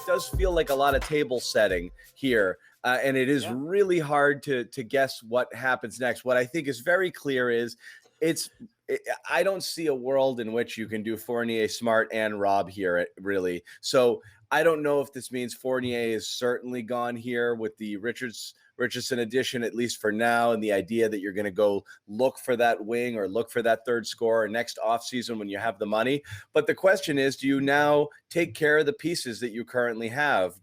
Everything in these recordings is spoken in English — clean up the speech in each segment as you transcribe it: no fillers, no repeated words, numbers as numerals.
does feel like a lot of table setting here. And it is really hard to guess what happens next. What I think is very clear is I don't see a world in which you can do Fournier, Smart, and Rob here, really. So I don't know if this means Fournier is certainly gone here with the Richardson addition, at least for now, and the idea that you're going to go look for that wing or look for that third scorer next offseason when you have the money. But the question is, do you now take care of the pieces that you currently have?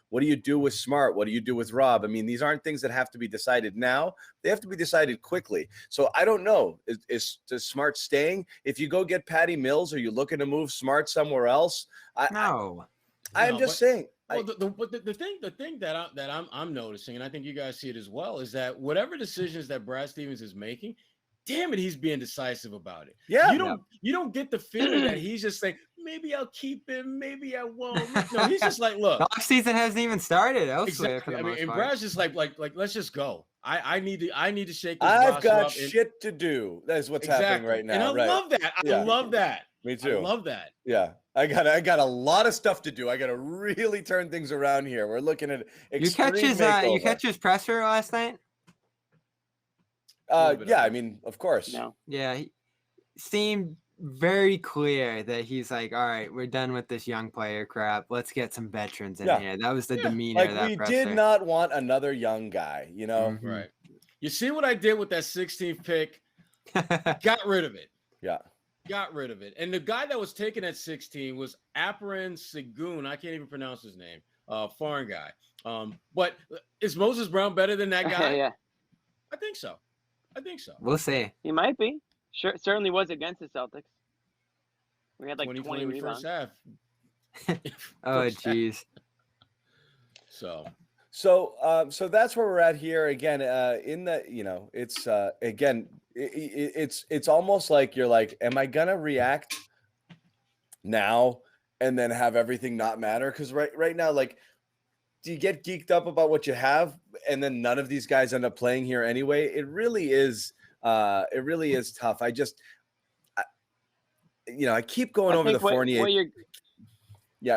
What do you do with Smart? What do you do with Rob? I mean, these aren't things that have to be decided now. They have to be decided quickly. So I don't know. Is Smart staying? If you go get Patty Mills, are you looking to move Smart somewhere else? No. I'm just saying. Well, the thing that I'm noticing, and I think you guys see it as well, is that whatever decisions that Brad Stevens is making, damn it, he's being decisive about it. Yeah. You don't get the feeling that he's just saying, maybe I'll keep him, maybe I won't. No, he's just like, look, the offseason hasn't even started. Exactly. And Brad's just like let's just go. I need to shake this I've roster got up shit to do. That's what's happening right now. And I love that. I love that. Me too. I love that. Yeah. I got a lot of stuff to do. I got to really turn things around here. We're looking at you catch his presser last night? Yeah, I mean, of course. No. Yeah, he seemed very clear that he's like, all right, we're done with this young player crap. Let's get some veterans in here. That was the demeanor like of that we presser. did not want another young guy, you know? Mm-hmm. Right. You see what I did with that 16th pick? Got rid of it. Yeah. Got rid of it. And the guy that was taken at 16 was Aparin Segun. I can't even pronounce his name. Foreign guy. But is Moses Brown better than that guy? Yeah. I think so. We'll see. He might be. Sure, certainly was against the Celtics. We had like 20 first half. Oh, jeez. So that's where we're at here again. In the, it's again, it's almost like you're like, am I gonna react now and then have everything not matter? Because right now, like, do you get geeked up about what you have and then none of these guys end up playing here anyway? It really is tough. I keep going over the Fournier.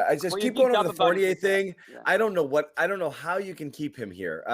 I just keep going over the Fournier thing. Yeah. I don't know how you can keep him here.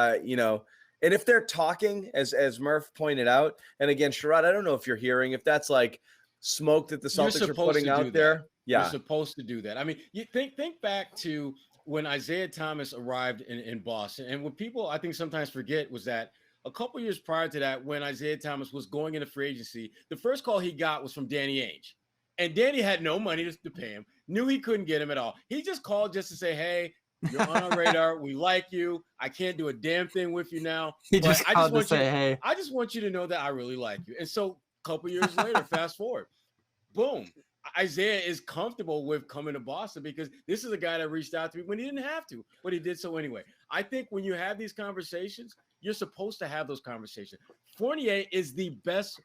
And if they're talking, as Murph pointed out, and again, Sherrod, I don't know if you're hearing, if that's like smoke that the Celtics are putting out there. Yeah. You're supposed to do that. I mean, you think back to when Isaiah Thomas arrived in Boston. And what people, I think, sometimes forget was that a couple years prior to that, when Isaiah Thomas was going into free agency, the first call he got was from Danny Ainge. And Danny had no money to pay him, knew he couldn't get him at all. He just called just to say, hey, you're on our radar. We like you. I can't do a damn thing with you now. I just want you to know that I really like you. And so a couple years later, fast forward, boom. Isaiah is comfortable with coming to Boston because this is a guy that reached out to me when he didn't have to, but he did so anyway. I think when you have these conversations, you're supposed to have those conversations. Fournier is the best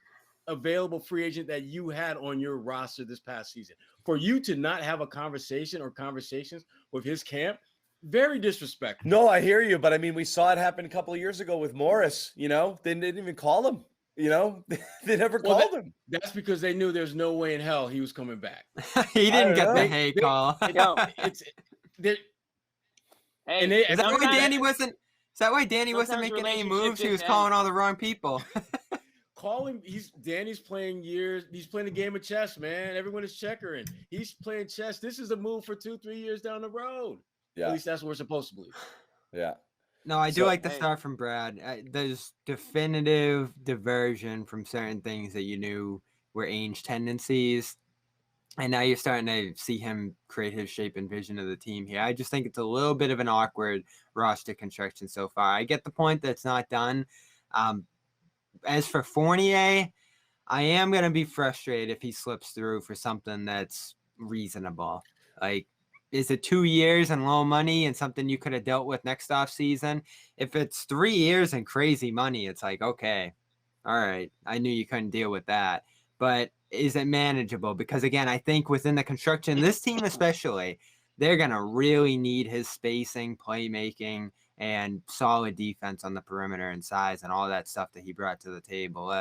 available free agent that you had on your roster this past season. For you to not have a conversation or conversations with his camp, very disrespectful. No, I hear you, but I mean, we saw it happen a couple of years ago with Morris. They didn't even call him. They never called him. That's because they knew there's no way in hell he was coming back. He didn't get the call. Is that why Danny wasn't making any moves? He was calling all the wrong people. Danny's playing years. He's playing a game of chess, man. Everyone is checkering. He's playing chess. This is a move for 2-3 years down the road. Yeah. At least that's what we're supposed to believe. Yeah. No, I do like the start from Brad. There's definitive diversion from certain things that you knew were Ainge tendencies. And now you're starting to see him create his shape and vision of the team here. I just think it's a little bit of an awkward roster construction so far. I get the point that it's not done. As for Fournier, I am going to be frustrated if he slips through for something that's reasonable. Like, is it 2 years and low money and something you could have dealt with next off season? If it's 3 years and crazy money, it's like, okay, all right, I knew you couldn't deal with that. But is it manageable? Because, again, I think within the construction, this team especially, they're going to really need his spacing, playmaking, and solid defense on the perimeter and size and all that stuff that he brought to the table.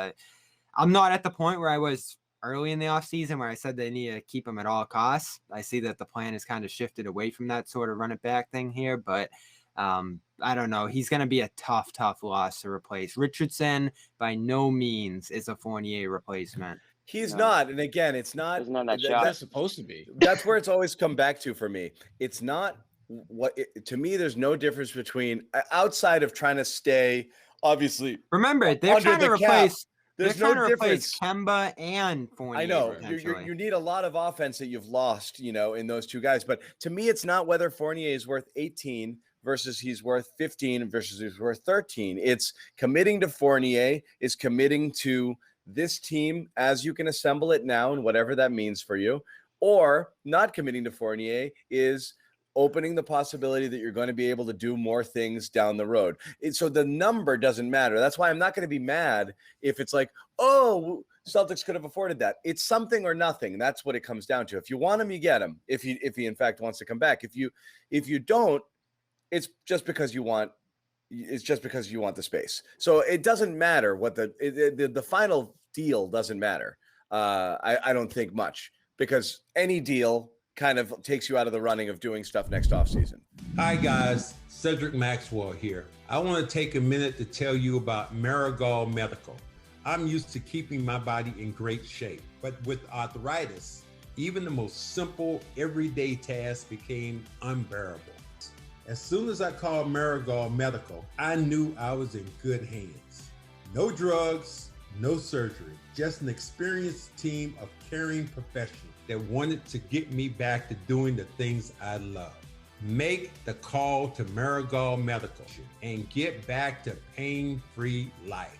I'm not at the point where I was early in the offseason where I said they need to keep him at all costs. I see that the plan has kind of shifted away from that sort of run it back thing here, but I don't know. He's going to be a tough loss to replace. Richardson by no means is a Fournier replacement. He's not. And again, it's not. Isn't that shot? That's supposed to be. That's where it's always come back to for me. It's not to me, there's no difference between outside of trying to stay, obviously. Remember, they're trying to replace. There's no difference. Kemba and Fournier. I know you need a lot of offense that you've lost, in those two guys. But to me, it's not whether Fournier is worth 18 versus he's worth 15 versus he's worth 13. It's committing to Fournier is committing to this team as you can assemble it now and whatever that means for you, or not committing to Fournier is opening the possibility that you're going to be able to do more things down the road. So the number doesn't matter. That's why I'm not going to be mad if it's like, oh, Celtics could have afforded that. It's something or nothing. That's what it comes down to. If you want him, you get him. If he in fact wants to come back. If you don't, it's just because you want the space. So it doesn't matter what the final deal doesn't matter. I don't think much, because any deal kind of takes you out of the running of doing stuff next offseason. Hi guys, Cedric Maxwell here. I want to take a minute to tell you about Marigold Medical. I'm used to keeping my body in great shape, but with arthritis, even the most simple everyday tasks became unbearable. As soon as I called Marigold Medical, I knew I was in good hands. No drugs, no surgery, just an experienced team of caring professionals that wanted to get me back to doing the things I love. Make the call to Marigold Medical and get back to pain-free life.